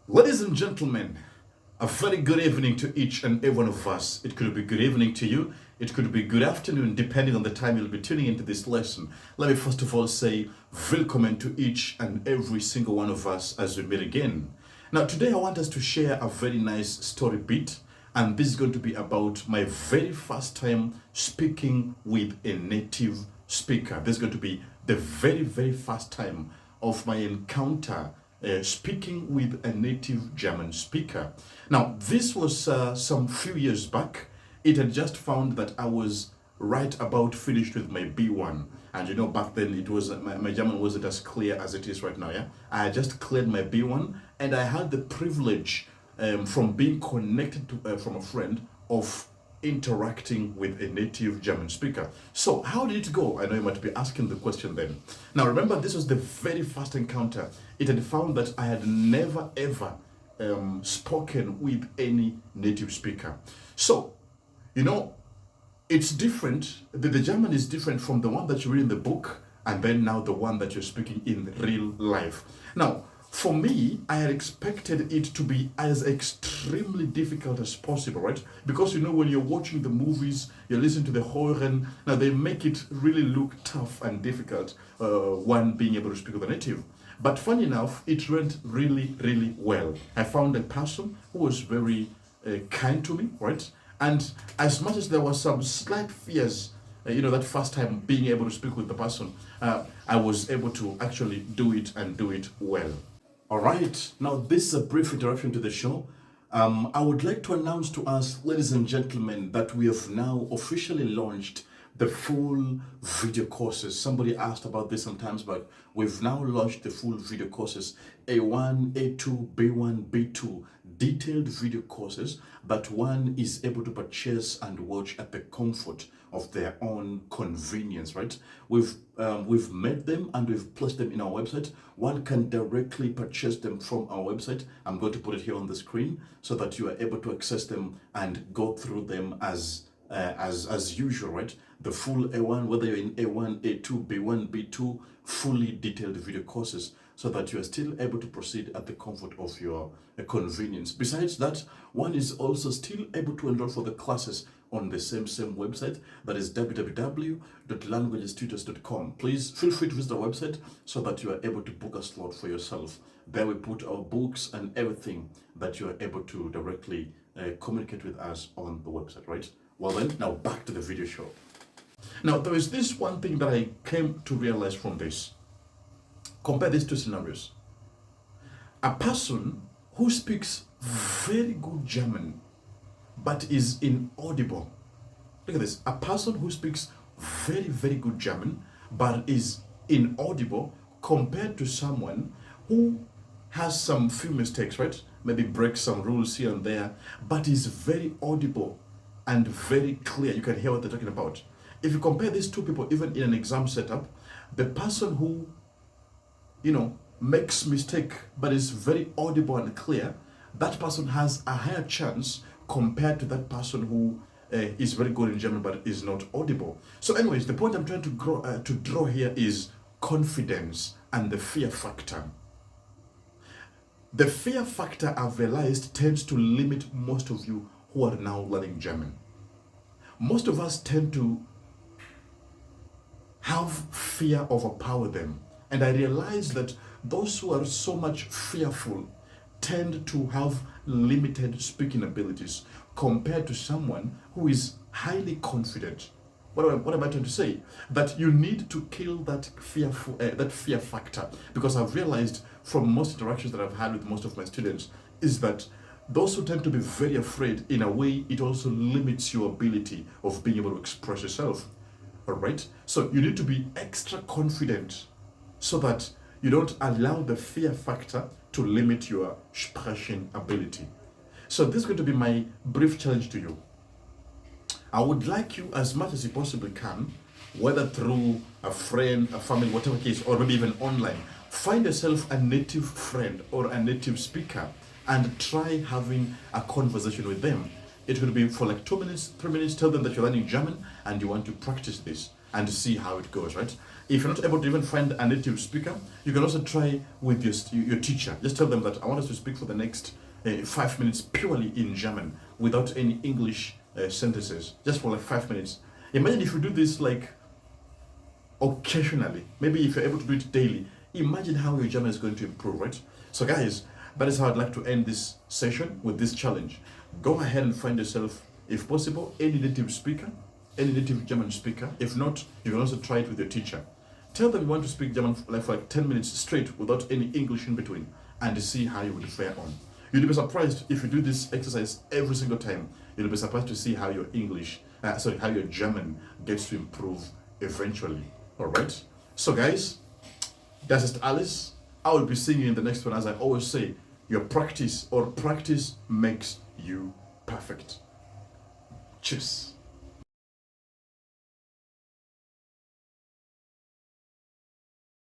Ladies and gentlemen, a very good evening to each and every one of us. It could be good evening to you. It could be good afternoon, depending on the time you'll be tuning into this lesson. Let me first of all say welcome to each and every single one of us as we meet again. Now, today I want us to share a very nice story bit, and this is going to be about my very first time speaking with a native speaker. This is going to be the very first time of my encounter speaking with a native German speaker. Now, this was some few years back. It had just found that I was right about finished with my B1. And you know, back then it was my German wasn't as clear as it is right now. Yeah, I had just cleared my B1, and I had the privilege from being connected to from a friend of interacting with a native German speaker. So how did it go? I know you might be asking the question then. Now remember, this was the very first encounter. It had found that I had never ever spoken with any native speaker. So, you know, it's different. The German is different from the one that you read in the book, and then now the one that you're speaking in real life. Now, for me, I had expected it to be as extremely difficult as possible, right? Because you know, when you're watching the movies, you listen to the horror, now they make it really look tough and difficult, one being able to speak with a native. But funny enough, it went really well. I found a person who was very kind to me, right? And as much as there was some slight fears, that first time being able to speak with the person, I was able to actually do it and do it well. All right, now this is a brief interruption to the show. I would like to announce to us, ladies and gentlemen, that we have now officially launched the full video courses. Somebody asked about this sometimes, but we've now launched the full video courses, A1, A2, B1, B2, detailed video courses that one is able to purchase and watch at the comfort of their own convenience, right? We've made them and we've placed them in our website. One can directly purchase them from our website. I'm going to put it here on the screen so that you are able to access them and go through them as usual, right? The full A1, whether you're in A1, A2, B1, B2, fully detailed video courses, so that you are still able to proceed at the comfort of your convenience. Besides that, one is also still able to enroll for the classes on the same website, that is www.languagetutors.com. Please feel free to visit our website so that you are able to book a slot for yourself. There we put our books and everything that you are able to directly communicate with us on the website, right? Well then, now back to the video show. Now there is this one thing that I came to realize from this. Compare these two scenarios. A person who speaks very good German but is inaudible. Look at this. A person who speaks very good German but is inaudible compared to someone who has some few mistakes, right? Maybe breaks some rules here and there, but is very audible and very clear. You can hear what they're talking about. If you compare these two people, even in an exam setup, the person who makes mistake but is very audible and clear, that person has a higher chance compared to that person who is very good in German but is not audible. So anyways, the point I'm trying to draw here is confidence and the fear factor. The fear factor, I've realized, tends to limit most of you who are now learning German. Most of us tend to have fear overpower them. And I realize that those who are so much fearful tend to have limited speaking abilities compared to someone who is highly confident. What am I trying to say? That you need to kill that fear factor, because I've realized from most interactions that I've had with most of my students is that those who tend to be very afraid, in a way, it also limits your ability of being able to express yourself. All right? So you need to be extra confident so that you don't allow the fear factor to limit your Sprechen ability. So this is going to be my brief challenge to you. I would like you, as much as you possibly can, whether through a friend, a family, whatever case, or maybe even online, find yourself a native friend or a native speaker and try having a conversation with them. It will be for like 2 minutes, 3 minutes. Tell them that you're learning German and you want to practice this. and see how it goes, right? If you're not able to even find a native speaker, you can also try with your teacher. Just tell them that I want us to speak for the next 5 minutes purely in German without any English sentences, just for like 5 minutes. Imagine if you do this like occasionally, maybe if you're able to do it daily, imagine how your German is going to improve, right? So guys, that is how I'd like to end this session with this challenge. Go ahead and find yourself, if possible, any native speaker, any native German speaker. If not, you can also try it with your teacher. Tell them you want to speak German for like 10 minutes straight without any English in between, and see how you will fare on. You'll be surprised if you do this exercise every single time. You'll be surprised to see how your how your German gets to improve eventually. All right. So guys, das ist alles. I will be seeing you in the next one. As I always say, your practice makes you perfect. Tschüss.